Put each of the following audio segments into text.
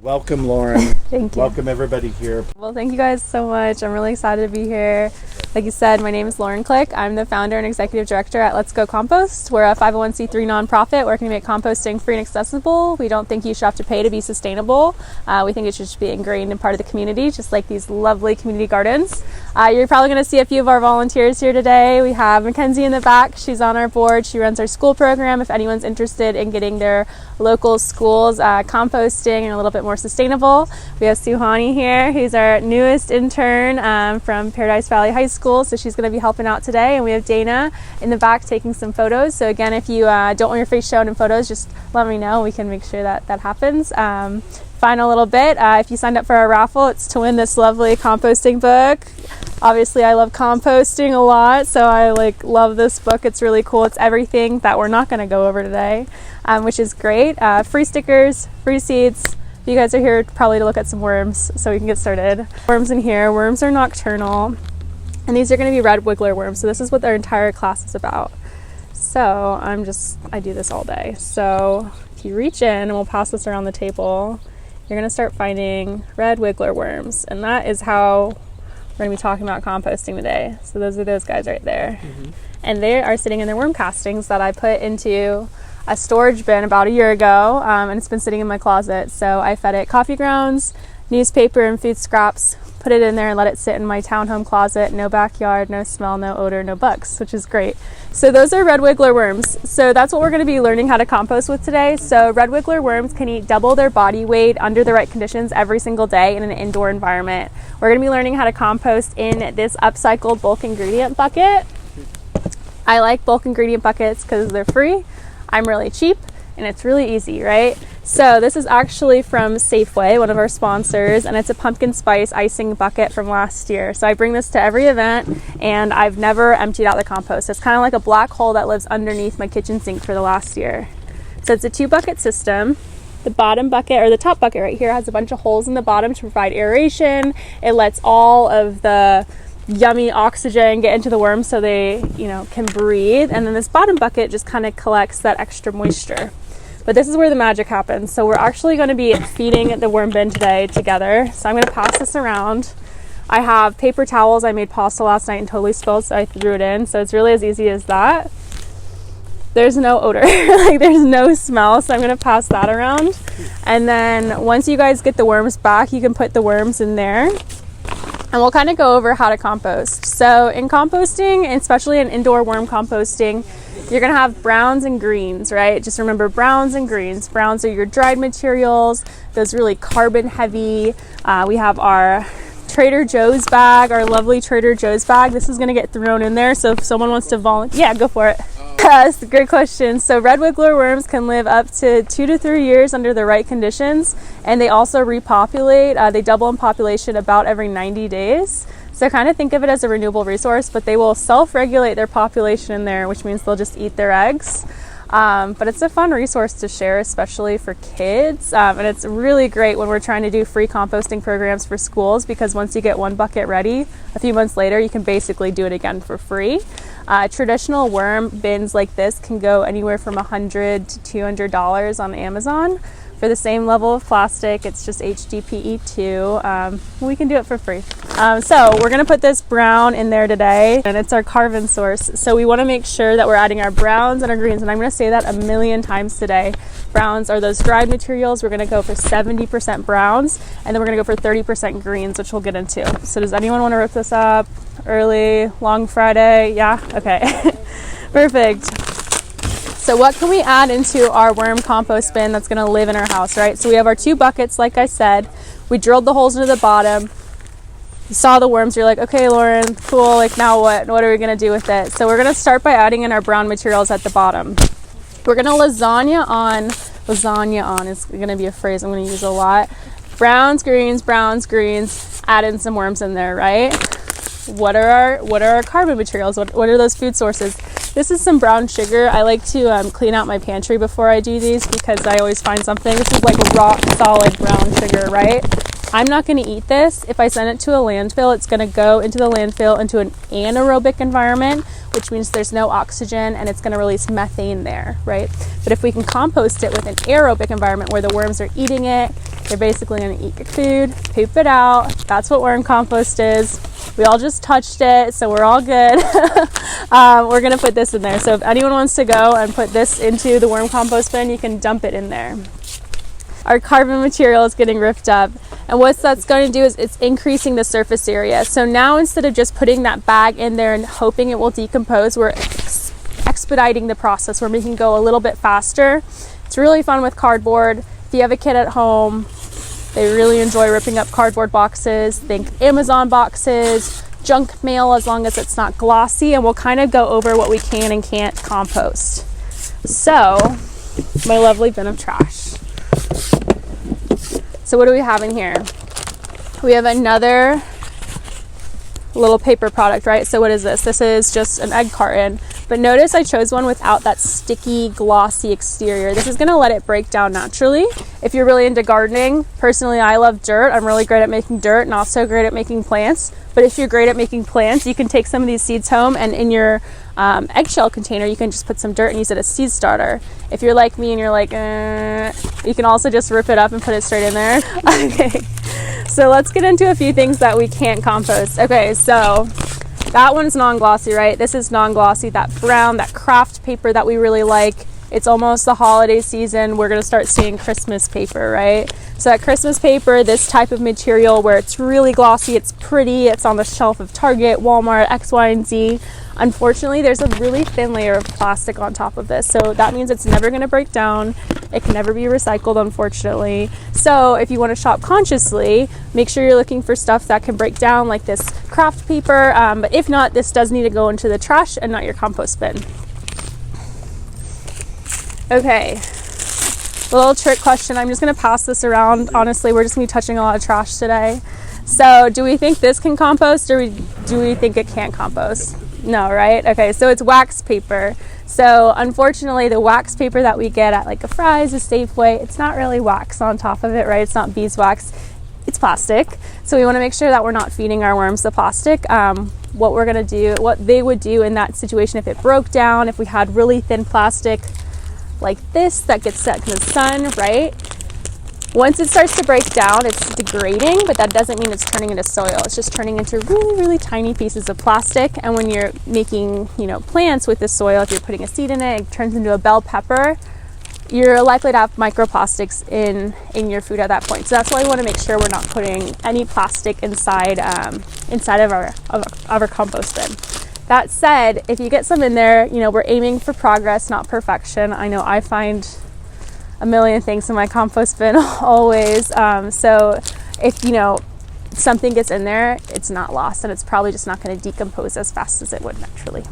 Welcome, Lauren. Thank you. Welcome everybody here. Well, thank you guys so much. I'm really excited to be here. Like you said, my name is Lauren Click. I'm the founder and executive director at Let's Go Compost. We're a 501c3 nonprofit working to make composting free and accessible. We don't think you should have to pay to be sustainable. We think it should just be ingrained in part of the community, just like these lovely community gardens. You're probably going to see a few of our volunteers here today. We have Mackenzie in the back. She's on our board. She runs our school program. If anyone's interested in getting their local schools composting and a little bit more sustainable. We have Suhani here, who's our newest intern from Paradise Valley High School. So she's going to be helping out today. And we have Dana in the back taking some photos. So again, if you don't want your face shown in photos, just let me know. We can make sure that happens. Final little bit, if you signed up for our raffle, it's to win this lovely composting book. Obviously, I love composting a lot, so I love this book. It's really cool. It's everything that we're not going to go over today, which is great. Free stickers, free seeds. You guys are here probably to look at some worms, so we can get started. Worms in here. Worms are nocturnal. And these are going to be red wiggler worms. So this is what our entire class is about. So I do this all day. So if you reach in, and we'll pass this around the table, you're going to start finding red wiggler worms. And that is how we're going to be talking about composting today. So those are those guys right there. Mm-hmm. And they are sitting in their worm castings that I put into a storage bin about a year ago. And it's been sitting in my closet. So I fed it coffee grounds, newspaper, and food scraps. Put it in there and let it sit in my townhome closet. No backyard, no smell, no odor, no bugs, which is great. So those are red wiggler worms. So that's what we're going to be learning how to compost with today. So red wiggler worms can eat double their body weight under the right conditions every single day in an indoor environment. We're going to be learning how to compost in this upcycled bulk ingredient bucket. I like bulk ingredient buckets because they're free, I'm really cheap, and it's really easy, right? So this is actually from Safeway, one of our sponsors, and it's a pumpkin spice icing bucket from last year. So I bring this to every event, and I've never emptied out the compost. It's kind of like a black hole that lives underneath my kitchen sink for the last year. So it's a 2-bucket system. The bottom bucket, or the top bucket right here, has a bunch of holes in the bottom to provide aeration. It lets all of the yummy oxygen get into the worms so they, can breathe. And then this bottom bucket just kind of collects that extra moisture. But this is where the magic happens. So we're actually going to be feeding the worm bin today together. So I'm going to pass this around. I have paper towels. I made pasta last night and totally spilled, so I threw it in. So it's really as easy as that. There's no odor, there's no smell. So I'm going to pass that around. And then once you guys get the worms back, you can put the worms in there. And we'll kind of go over how to compost. So in composting, especially in indoor worm composting, you're going to have browns and greens, right? Just remember browns and greens. Browns are your dried materials, those really carbon heavy. We have our Trader Joe's bag, our lovely Trader Joe's bag. This is going to get thrown in there. So if someone wants to volunteer, yeah, go for it. That's a great question. So red wiggler worms can live up to 2 to 3 years under the right conditions, and they also repopulate. They double in population about every 90 days. So kind of think of it as a renewable resource, but they will self-regulate their population in there, which means they'll just eat their eggs. But it's a fun resource to share, especially for kids. And it's really great when we're trying to do free composting programs for schools, because once you get one bucket ready, a few months later, you can basically do it again for free. Traditional worm bins like this can go anywhere from $100 to $200 on Amazon. For the same level of plastic, it's just HDPE2. We can do it for free. So we're going to put this brown in there today, and it's our carbon source. So we want to make sure that we're adding our browns and our greens, and I'm going to say that a million times today. Browns are those dried materials. We're going to go for 70% browns, and then we're going to go for 30% greens, which we'll get into. So does anyone want to rip this up? Early, long Friday? Yeah? Okay. Perfect. So what can we add into our worm compost bin that's going to live in our house, right? So we have our 2 buckets, like I said. We drilled the holes into the bottom. You saw the worms. You're like, okay, Lauren, cool. Now what? What are we going to do with it? So we're going to start by adding in our brown materials at the bottom. We're going to lasagna on is going to be a phrase I'm going to use a lot. Browns, greens, add in some worms in there, right? What are our carbon materials? What are those food sources? This is some brown sugar. I like to clean out my pantry before I do these because I always find something. This is like rock solid brown sugar, right? I'm not going to eat this. If I send it to a landfill, it's going to go into the landfill into an anaerobic environment, which means there's no oxygen and it's going to release methane there, right? But if we can compost it with an aerobic environment where the worms are eating it, they're basically going to eat your food, poop it out. That's what worm compost is. We all just touched it, so we're all good. We're going to put this in there. So if anyone wants to go and put this into the worm compost bin, you can dump it in there. Our carbon material is getting ripped up. And what that's going to do is it's increasing the surface area. So now instead of just putting that bag in there and hoping it will decompose, we're expediting the process. We're making it go a little bit faster. It's really fun with cardboard. If you have a kid at home, they really enjoy ripping up cardboard boxes. Think Amazon boxes, junk mail, as long as it's not glossy. And we'll kind of go over what we can and can't compost. So, my lovely bin of trash. So what do we have in here? We have another little paper product, right? So what is this? This is just an egg carton. But notice I chose one without that sticky, glossy exterior. This is going to let it break down naturally. If you're really into gardening, personally, I love dirt. I'm really great at making dirt and also great at making plants. But if you're great at making plants, you can take some of these seeds home and in your eggshell container, you can just put some dirt and use it as seed starter. If you're like me and you're like, you can also just rip it up and put it straight in there. Okay, so let's get into a few things that we can't compost. Okay, so that one's non-glossy, right? This is non-glossy, that brown, that craft paper that we really like. It's almost the holiday season. We're gonna start seeing Christmas paper, right? So that Christmas paper, this type of material where it's really glossy, it's pretty, it's on the shelf of Target, Walmart, X, Y, and Z. Unfortunately, there's a really thin layer of plastic on top of this. So that means it's never gonna break down. It can never be recycled, unfortunately. So if you wanna shop consciously, make sure you're looking for stuff that can break down like this craft paper. But if not, this does need to go into the trash and not your compost bin. Okay, a little trick question. I'm just going to pass this around. Honestly, we're just going to be touching a lot of trash today. So do we think this can compost or do we think it can't compost? No, right? Okay, so it's wax paper. So unfortunately, the wax paper that we get at like a Fry's, a Safeway, it's not really wax on top of it, right? It's not beeswax. It's plastic. So we want to make sure that we're not feeding our worms the plastic. What we're going to do, what they would do in that situation if it broke down, if we had really thin plastic like this that gets set in the sun, right? Once it starts to break down, it's degrading, but that doesn't mean it's turning into soil. It's just turning into really, really tiny pieces of plastic. And when you're making, plants with this soil, if you're putting a seed in it, it turns into a bell pepper. You're likely to have microplastics in your food at that point. So that's why we want to make sure we're not putting any plastic inside of our compost bin. That said, if you get some in there, we're aiming for progress, not perfection. I know I find a million things in my compost bin always. So if, something gets in there, it's not lost and it's probably just not going to decompose as fast as it would naturally.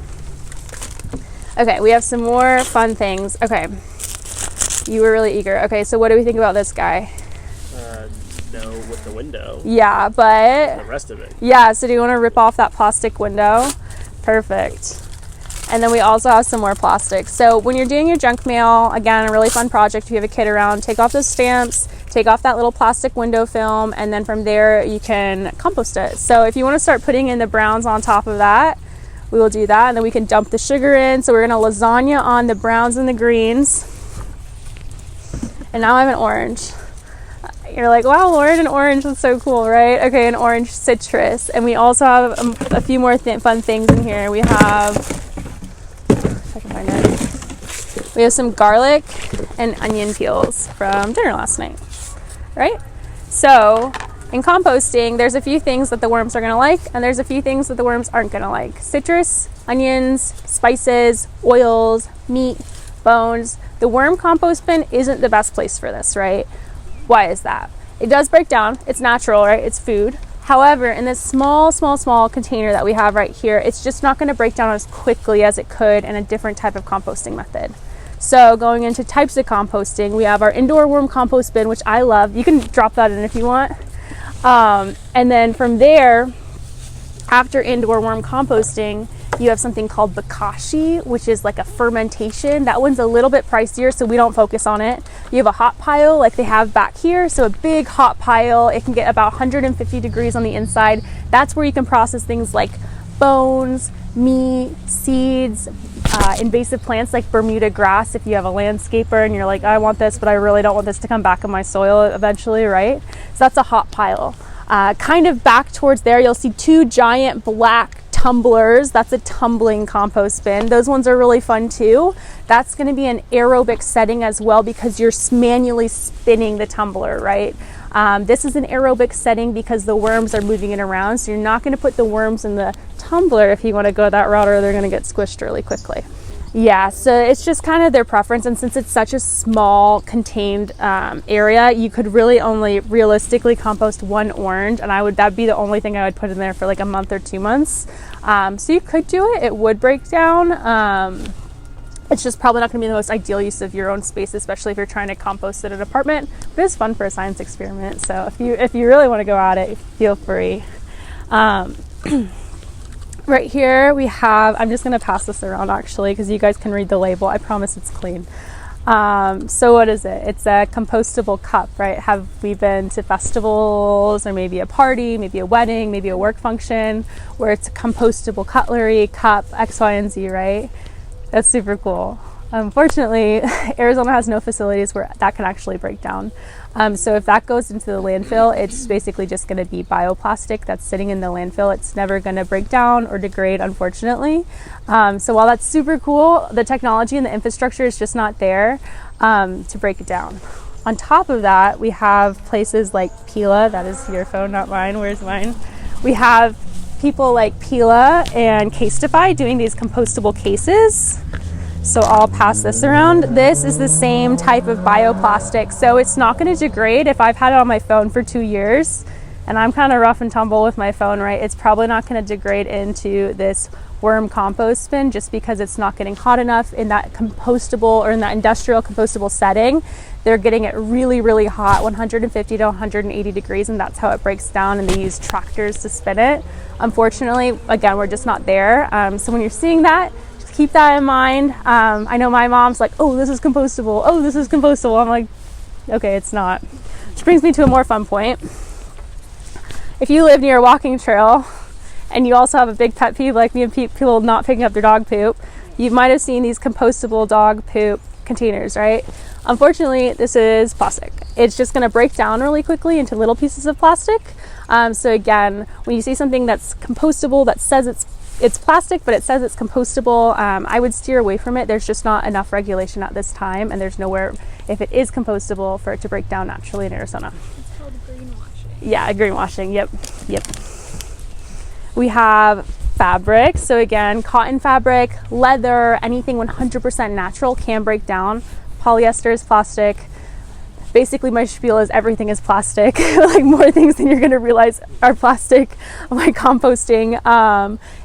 Okay, we have some more fun things. Okay, you were really eager. Okay, so what do we think about this guy? No, with the window. Yeah, but the rest of it. Yeah, so do you want to rip off that plastic window? Perfect. And then we also have some more plastic. So when you're doing your junk mail, again, a really fun project, if you have a kid around, take off those stamps, take off that little plastic window film, and then from there you can compost it. So if you want to start putting in the browns on top of that, we will do that, and then we can dump the sugar in. So we're going to lasagna on the browns and the greens. And now I have an orange. You're like, wow, Lauren, an orange is so cool, right? Okay, an orange citrus. And we also have a few more fun things in here. We have, if I can find it, we have some garlic and onion peels from dinner last night, right? So in composting, there's a few things that the worms are gonna like, and there's a few things that the worms aren't gonna like. Citrus, onions, spices, oils, meat, bones. The worm compost bin isn't the best place for this, right? Why is that? It does break down. It's natural, right? It's food. However, in this small container that we have right here, it's just not going to break down as quickly as it could in a different type of composting method. So going into types of composting, we have our indoor worm compost bin, which I love. You can drop that in if you want. And then from there, after indoor worm composting, you have something called bokashi, which is like a fermentation. That one's a little bit pricier, so we don't focus on it. You have a hot pile like they have back here, so a big hot pile. It can get about 150 degrees on the inside. That's where you can process things like bones, meat, seeds, invasive plants like Bermuda grass. If you have a landscaper and you're like, I want this, but I really don't want this to come back in my soil eventually, right? So that's a hot pile. Kind of back towards there, you'll see 2 giant black tumblers. That's a tumbling compost bin. Those ones are really fun too. That's going to be an aerobic setting as well because you're manually spinning the tumbler, right? This is an aerobic setting because the worms are moving it around. So you're not going to put the worms in the tumbler if you want to go that route, or they're going to get squished really quickly. Yeah, so it's just kind of their preference. And since it's such a small contained area, you could really only realistically compost 1 orange. And that'd be the only thing I would put in there for like a month or 2 months. So you could do it. It would break down. It's just probably not going to be the most ideal use of your own space, especially if you're trying to compost in an apartment. But it's fun for a science experiment. So if you really want to go at it, feel free. Right here we have, I'm just going to pass this around actually because you guys can read the label. I promise it's clean. So what is it? It's a compostable cup, right? Have we been to festivals or maybe a party, maybe a wedding, maybe a work function where it's a compostable cutlery, cup, X, Y, and Z, right? That's super cool. Unfortunately, Arizona has no facilities where that can actually break down. So if that goes into the landfill, it's basically just going to be bioplastic that's sitting in the landfill. It's never going to break down or degrade, unfortunately. So while that's super cool, the technology and the infrastructure is just not there to break it down. On top of that, we have places like Pila. That is your phone, not mine. Where's mine? We have people like Pila and Casetify doing these compostable cases. So I'll pass this around. This is the same type of bioplastic. So it's not going to degrade. If I've had it on my phone for 2 years and I'm kind of rough and tumble with my phone, right, it's probably not going to degrade into this worm compost bin just because it's not getting hot enough in that compostable or in that industrial compostable setting. They're getting it really, really hot, 150 to 180 degrees, and that's how it breaks down, and they use tractors to spin it. Unfortunately, again, we're just not there. So when you're seeing that, keep that in mind. I know my mom's like, oh, this is compostable. Oh, this is compostable. I'm like, okay, it's not. Which brings me to a more fun point. If you live near a walking trail and you also have a big pet peeve like me and people not picking up their dog poop, you might have seen these compostable dog poop containers, right? Unfortunately, this is plastic. It's just going to break down really quickly into little pieces of plastic. So again, when you see something that's compostable that says it's plastic, but it says it's compostable, I would steer away from it. There's just not enough regulation at this time, and there's nowhere, if it is compostable, for it to break down naturally in Arizona. It's called greenwashing. Yeah, greenwashing. Yep. We have fabric. So again, cotton fabric, leather, anything 100% natural can break down. Polyester is plastic. Basically, my spiel is everything is plastic, like more things than you're going to realize are plastic. Like composting,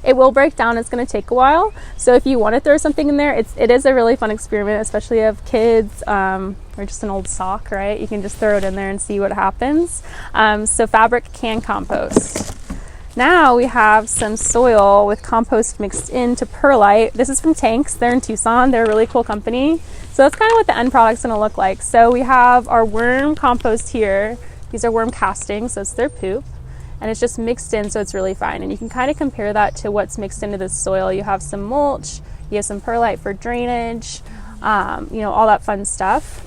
it will break down. It's going to take a while. So if you want to throw something in there, it is a really fun experiment, especially if kids or just an old sock, right? You can just throw it in there and see what happens. So fabric can compost. Now we have some soil with compost mixed into perlite. This is from Tanks. They're in Tucson. They're a really cool company. So that's kind of what the end product's going to look like. So we have our worm compost here. These are worm castings, so it's their poop. And it's just mixed in, so it's really fine. And you can kind of compare that to what's mixed into the soil. You have some mulch, you have some perlite for drainage, all that fun stuff.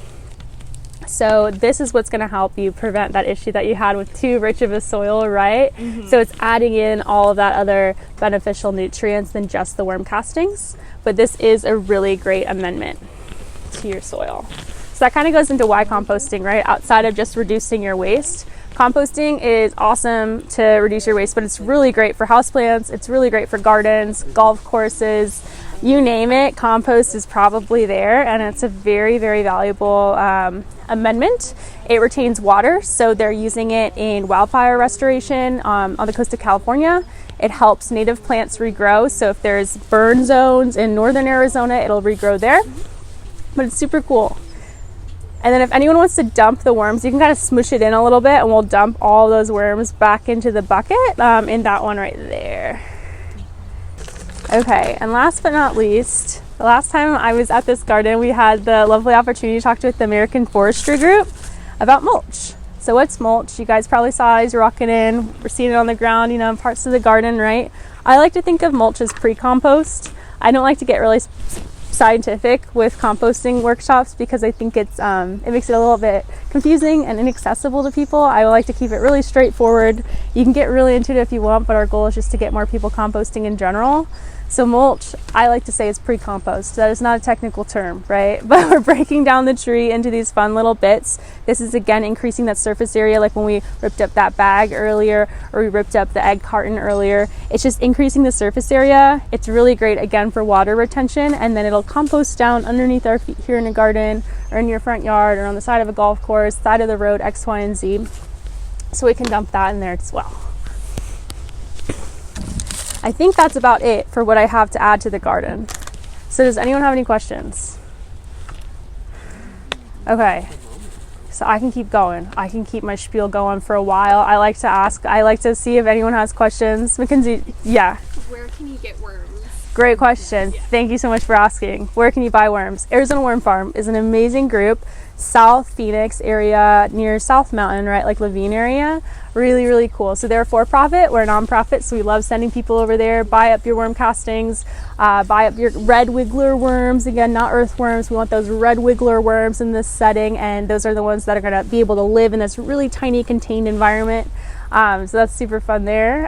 So this is what's going to help you prevent that issue that you had with too rich of a soil, right? Mm-hmm. So it's adding in all of that other beneficial nutrients than just the worm castings. But this is a really great amendment to your soil. So that kind of goes into why composting, right? Outside of just reducing your waste, composting is awesome to reduce your waste, but it's really great for houseplants. It's really great for gardens, golf courses, you name it. Compost is probably there, and it's a very, very valuable amendment. It retains water, so they're using it in wildfire restoration on the coast of California. It helps native plants regrow, so if there's burn zones in northern Arizona, it'll regrow there. But it's super cool. And then if anyone wants to dump the worms, you can kind of smoosh it in a little bit, and we'll dump all those worms back into the bucket in that one right there. Okay, and last but not least, The last time I was at this garden, we had the lovely opportunity to talk with the American Forestry Group about mulch. So what's mulch? You guys probably saw as you're walking in, we're seeing it on the ground, in parts of the garden, right? I like to think of mulch as pre-compost. I don't like to get really scientific with composting workshops because I think it makes it a little bit confusing and inaccessible to people. I like to keep it really straightforward. You can get really into it if you want, but our goal is just to get more people composting in general. So mulch, I like to say, is pre-compost. That is not a technical term, right? But we're breaking down the tree into these fun little bits. This is, again, increasing that surface area, like when we ripped up that bag earlier, or we ripped up the egg carton earlier. It's just increasing the surface area. It's really great, again, for water retention, and then it'll compost down underneath our feet here in the garden, or in your front yard, or on the side of a golf course, side of the road, X, Y, and Z. So we can dump that in there as well. I think that's about it for what I have to add to the garden. So does anyone have any questions? Okay, so I can keep going. I can keep my spiel going for a while. I like to see if anyone has questions. Mackenzie, yeah. Where can you get worms? Great question. Thank you so much for asking. Where can you buy worms? Arizona Worm Farm is an amazing group. South Phoenix area near South Mountain, right? Like Levine area. Really, really cool. So they're for profit. We're a nonprofit, so we love sending people over there. Buy up your worm castings, buy up your red wiggler worms. Again, not earthworms. We want those red wiggler worms in this setting, and those are the ones that are going to be able to live in this really tiny contained environment. So that's super fun there.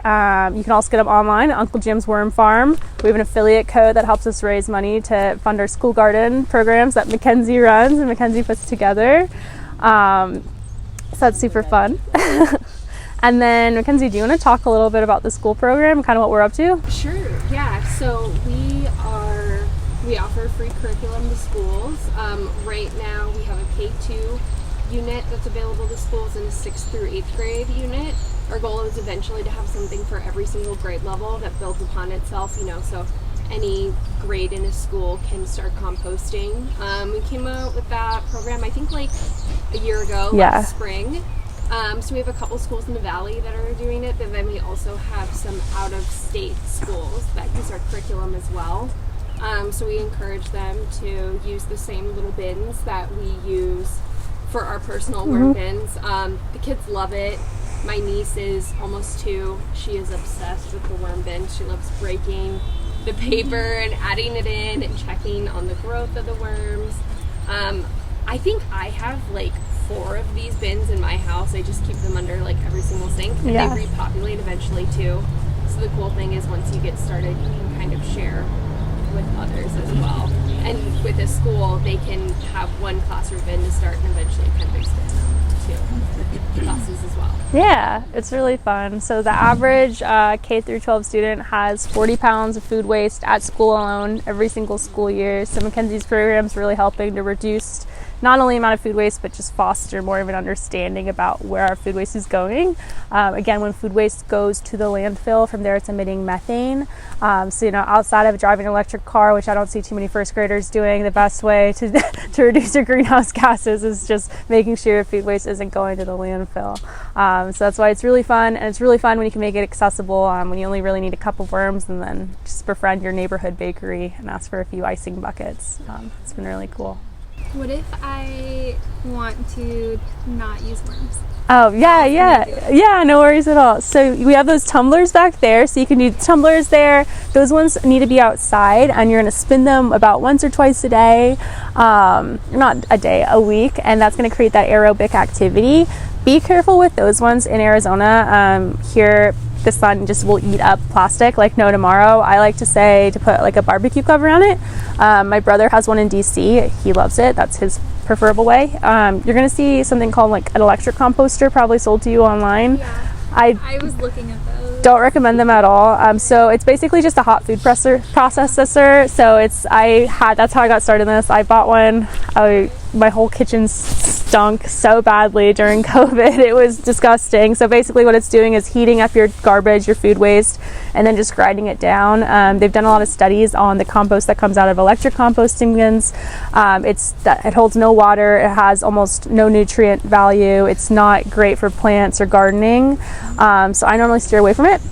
You can also get them online at Uncle Jim's Worm Farm. We have an affiliate code that helps us raise money to fund our school garden programs that Mackenzie runs and Mackenzie puts together. So that's super fun. And then Mackenzie, do you want to talk a little bit about the school program, kind of what we're up to? Sure, yeah. So we offer free curriculum to schools. Right now we have a K-2 unit that's available to schools and a 6th through 8th grade unit. Our goal is eventually to have something for every single grade level that builds upon itself, so any grade in a school can start composting. We came out with that program, I think like a year ago, last spring. So we have a couple schools in the valley that are doing it, but then we also have some out-of-state schools that use our curriculum as well. So we encourage them to use the same little bins that we use for our personal worm bins. The kids love it. My niece is almost 2. She is obsessed with the worm bin. She loves breaking the paper and adding it in and checking on the growth of the worms. I think I have like 4 of these bins in my house. I just keep them under like every single sink, and they repopulate eventually too. So the cool thing is once you get started, you can kind of share with others as well. And with a school, they can have one classroom bin to start and eventually kind of expand to classes as well. Yeah, it's really fun. So the average K through 12 student has 40 pounds of food waste at school alone every single school year. So Mackenzie's program is really helping to reduce not only the amount of food waste, but just foster more of an understanding about where our food waste is going. Again, when food waste goes to the landfill, from there it's emitting methane. So, outside of driving an electric car, which I don't see too many first graders doing, the best way to reduce your greenhouse gases is just making sure your food waste isn't going to the landfill. So that's why it's really fun, and it's really fun when you can make it accessible, when you only really need a cup of worms, and then just befriend your neighborhood bakery and ask for a few icing buckets. It's been really cool. What if I want to not use worms? Oh, yeah, no worries at all. So we have those tumblers back there, so you can do tumblers there. Those ones need to be outside, and you're going to spin them about once or twice a day, not a day, a week, and that's going to create that aerobic activity. Be careful with those ones in Arizona. Here, the sun just will eat up plastic like no tomorrow. I like to say to put like a barbecue cover on it. My brother has one in DC. He loves it. That's his preferable way. You're going to see something called like an electric composter probably sold to you online. Yeah, I was looking at those. Don't recommend them at all. So it's basically just a hot food processor. So that's how I got started in this. I bought one. My whole kitchen stunk so badly during COVID. It was disgusting. So basically what it's doing is heating up your garbage, your food waste, and then just grinding it down. They've done a lot of studies on the compost that comes out of electric composting bins. It holds no water. It has almost no nutrient value. It's not great for plants or gardening. So I normally steer away from it.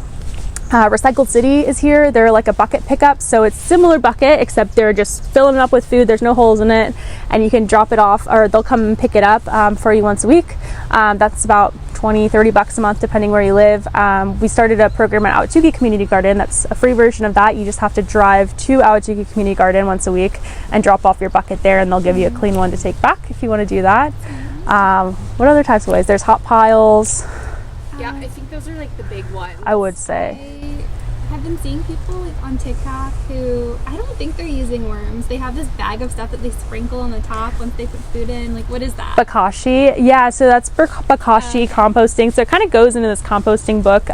Recycled City is here. They're like a bucket pickup, so it's similar bucket, except they're just filling it up with food. There's no holes in it, and you can drop it off, or they'll come and pick it up for you once a week. That's about $20-$30 a month depending where you live. We started a program at Ahwatukee Community Garden. That's a free version of that. You just have to drive to Ahwatukee Community Garden once a week and drop off your bucket there, and they'll give you a clean one to take back if you want to do that. What other types of ways? There's hot piles. Yeah, I think those are like the big ones. I would say. I have been seeing people like on TikTok who, I don't think they're using worms. They have this bag of stuff that they sprinkle on the top once they put food in. Like, what is that? Bokashi. Yeah, so that's for Bokashi composting. So it kind of goes into this composting book.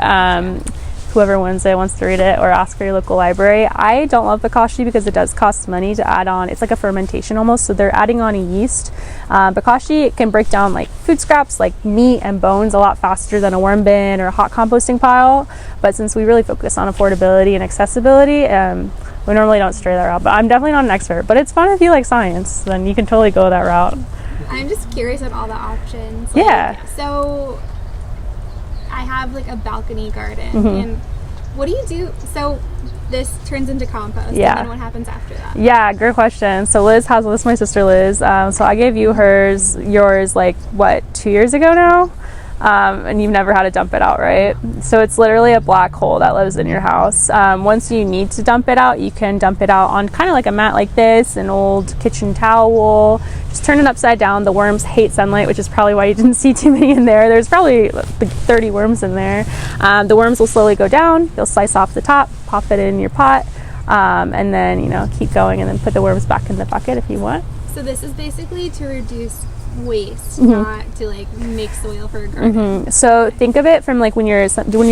Whoever wins it wants to read it, or ask for your local library. I don't love Bokashi because it does cost money to add on. It's like a fermentation almost, so they're adding on a yeast. Bokashi can break down like food scraps like meat and bones a lot faster than a worm bin or a hot composting pile. But since we really focus on affordability and accessibility, we normally don't stray that route. But I'm definitely not an expert, but it's fun if you like science, then you can totally go that route. I'm just curious about all the options. Yeah. So I have like a balcony garden, and what do you do? So this turns into compost, and then what happens after that? Yeah, great question. So Liz has this, my sister Liz. So I gave you yours like what, 2 years ago now? And you've never had to dump it out, right? So it's literally a black hole that lives in your house. Once you need to dump it out, you can dump it out on kind of like a mat like this, an old kitchen towel. Just turn it upside down. The worms hate sunlight, which is probably why you didn't see too many in there. There's probably like 30 worms in there. The worms will slowly go down. You'll slice off the top, pop it in your pot, and then, keep going, and then put the worms back in the bucket if you want. So this is basically to reduce waste, not to like make soil for a garden. So think of it from like when you're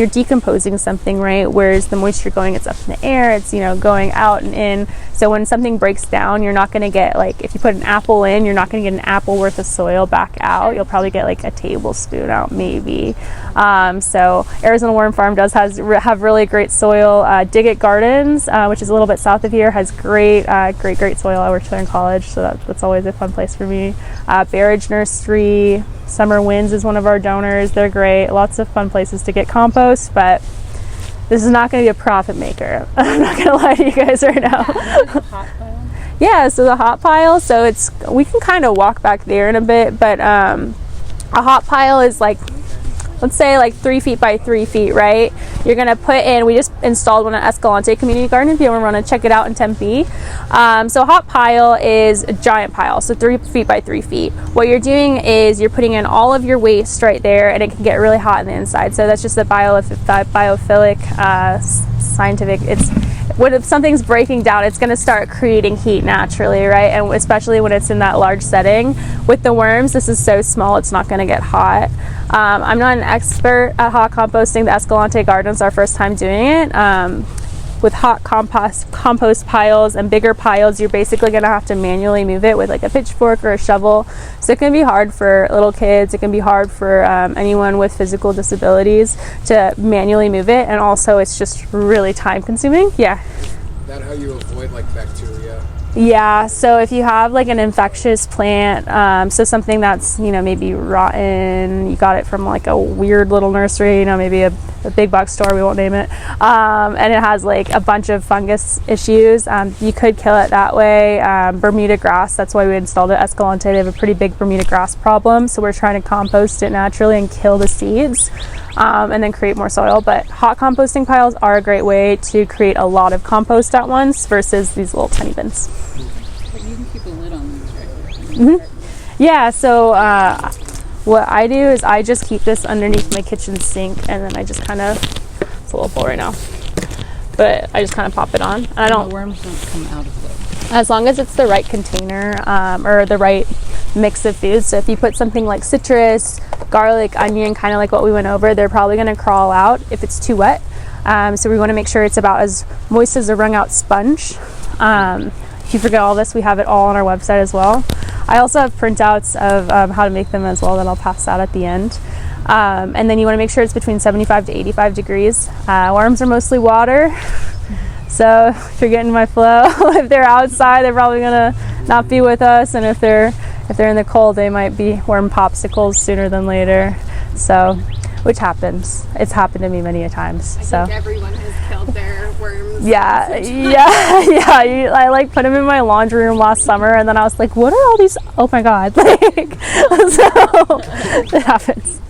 decomposing something, right? Where's the moisture going? It's up in the air. It's going out and in. So when something breaks down, you're not going to get like, if you put an apple in, you're not going to get an apple worth of soil back out. You'll probably get like a tablespoon out, maybe. So Arizona Worm Farm does have really great soil. Dig It Gardens, which is a little bit south of here, has great soil. I worked there in college, so that's always a fun place for me. Barrage Nursery, Summer Winds is one of our donors. They're great. Lots of fun places to get compost, but this is not going to be a profit maker. I'm not going to lie to you guys right now. Yeah, so the hot pile, so we can kind of walk back there in a bit, but a hot pile is like, let's say like 3 feet by 3 feet, right? You're gonna put in, we just installed one at Escalante Community Garden if you ever want to check it out in Tempe. So a hot pile is a giant pile, so 3 feet by 3 feet. What you're doing is you're putting in all of your waste right there, and it can get really hot on the inside. So that's just the biophilic scientific, if something's breaking down, it's going to start creating heat naturally, right? And especially when it's in that large setting. With the worms, this is so small, it's not going to get hot. I'm not an expert at hot composting. The Escalante Garden's our first time doing it. With hot compost piles and bigger piles, you're basically going to have to manually move it with like a pitchfork or a shovel. So it can be hard for little kids. It can be hard for anyone with physical disabilities to manually move it. And also it's just really time consuming. Yeah. Is that how you avoid like bacteria? Yeah, so if you have like an infectious plant, so something that's, maybe rotten, you got it from like a weird little nursery, maybe a big box store, we won't name it, and it has like a bunch of fungus issues, you could kill it that way. Bermuda grass, that's why we installed it at Escalante. They have a pretty big Bermuda grass problem, so we're trying to compost it naturally and kill the seeds. And then create more soil. But hot composting piles are a great way to create a lot of compost at once versus these little tiny bins. But you can keep a lid on these, right? Yeah, so what I do is I just keep this underneath my kitchen sink, and then I just kind of, it's a little full right now, but I just kind of pop it on. And I don't, the worms don't come out of it. As long as it's the right container, or the right mix of foods. So if you put something like citrus, garlic, onion, kind of like what we went over, they're probably going to crawl out if it's too wet. So we want to make sure it's about as moist as a wrung out sponge. If you forget all this, we have it all on our website as well. I also have printouts of how to make them as well that I'll pass out at the end. And then you want to make sure it's between 75 to 85 degrees. Worms are mostly water. So if you're getting my flow, if they're outside, they're probably gonna not be with us, and if they're in the cold, they might be worm popsicles sooner than later. So, which happens. It's happened to me many a times. I think everyone has Yeah, yeah. I like put them in my laundry room last summer, and then I was like, what are all these? Oh my god! Like, so it happens.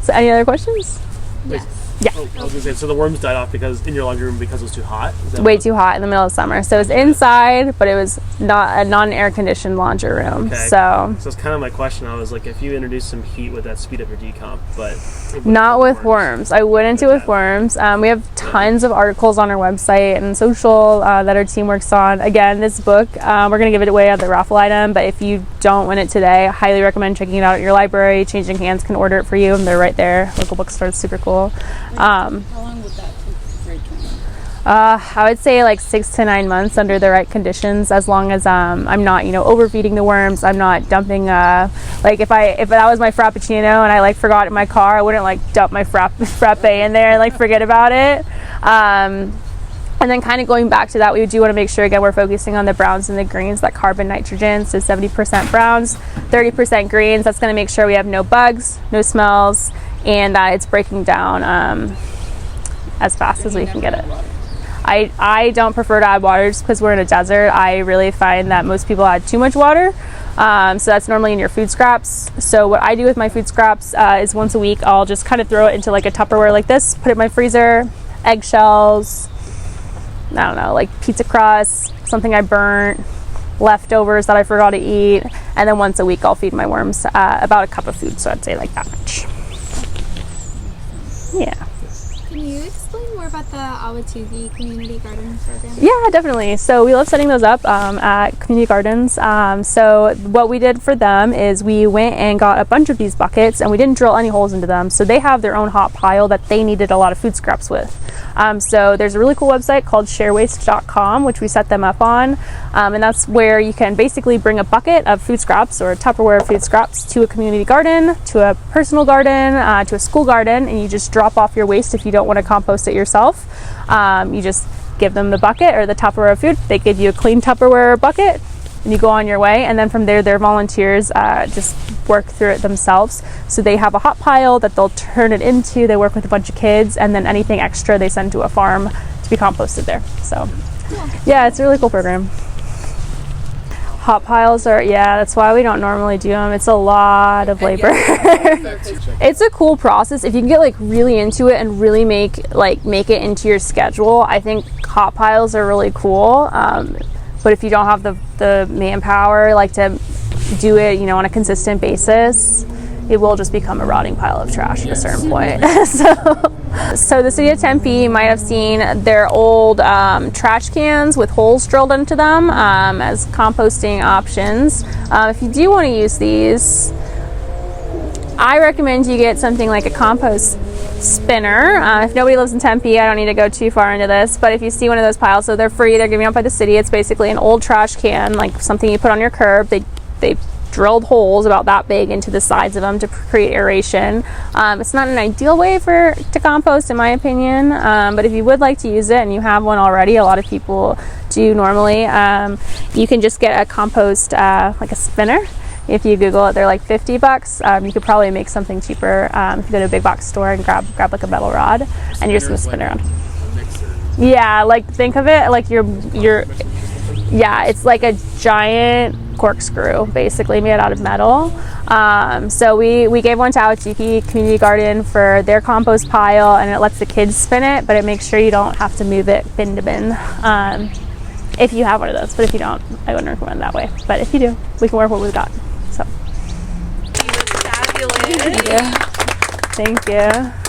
So, any other questions? Wait, Yeah. Oh, I was gonna say, so the worms died off because in your laundry room because it was too hot? Is that Way what- too hot in the middle of summer. So it was inside, but it was not an air conditioned laundry room. Okay. So that's kind of my question. I was like, if you introduce some heat, would that speed up your decomp? But it wouldn't not with with worms. I wouldn't do it with worms. We have tons of articles on our website and social that our team works on. Again, this book, we're going to give it away as a raffle item, but if you don't win it today, I highly recommend checking it out at your library. Changing Hands can order it for you, and they're right there. Local bookstore is super cool. How long would that take for it to train? I would say like 6 to 9 months under the right conditions, as long as I'm not, overfeeding the worms. I'm not dumping like if that was my frappuccino and I like forgot it in my car, I wouldn't like dump my frappe in there and like forget about it. And then kind of going back to that, we do want to make sure, again, we're focusing on the browns and the greens, that carbon nitrogen. So 70% browns, 30% greens. That's going to make sure we have no bugs, no smells, and that it's breaking down as fast as we can get it. I don't prefer to add water just because we're in a desert. I really find that most people add too much water. So that's normally in your food scraps. So what I do with my food scraps is once a week, I'll just kind of throw it into like a Tupperware like this, put it in my freezer, eggshells, I don't know, like pizza crust, something I burnt, leftovers that I forgot to eat. And then once a week, I'll feed my worms about a cup of food. So I'd say like that much. Yeah. Can you explain more about the Awatugi Community Garden program? Yeah, definitely. So we love setting those up at community gardens. So what we did for them is we went and got a bunch of these buckets, and we didn't drill any holes into them. So they have their own hot pile that they needed a lot of food scraps with. So there's a really cool website called sharewaste.com, which we set them up on. And that's where you can basically bring a bucket of food scraps or Tupperware food scraps to a community garden, to a personal garden, to a school garden, and you just drop off your waste if you don't want to compost it yourself. You just give them the bucket or the Tupperware food. They give you a clean Tupperware bucket, and you go on your way. And then from there, their volunteers just work through it themselves. So they have a hot pile that they'll turn it into. They work with a bunch of kids, and then anything extra they send to a farm to be composted there. So yeah, it's a really cool program. Hot piles are, that's why we don't normally do them. It's a lot of labor. It's a cool process. If you can get like really into it and really make it into your schedule, I think hot piles are really cool. But if you don't have the manpower like to do it, on a consistent basis, it will just become a rotting pile of trash at a certain point. So the city of Tempe, you might have seen their old trash cans with holes drilled into them as composting options. If you do want to use these, I recommend you get something like a compost spinner. If nobody lives in Tempe, I don't need to go too far into this, but if you see one of those piles, so they're free, they're given out by the city. It's basically an old trash can, like something you put on your curb. They drilled holes about that big into the sides of them to create aeration. It's not an ideal way to compost, in my opinion, but if you would like to use it and you have one already, a lot of people do normally, you can just get a compost like a spinner. If you Google it, they're like $50. You could probably make something cheaper if you go to a big box store and grab like a metal rod, and you're just gonna spin around. Yeah, like think of it like it's like a giant corkscrew basically made out of metal. So we gave one to Awatugi Community Garden for their compost pile, and it lets the kids spin it, but it makes sure you don't have to move it bin to bin if you have one of those. But if you don't, I wouldn't recommend that way. But if you do, we can work what we've got. So You were fabulous. thank you.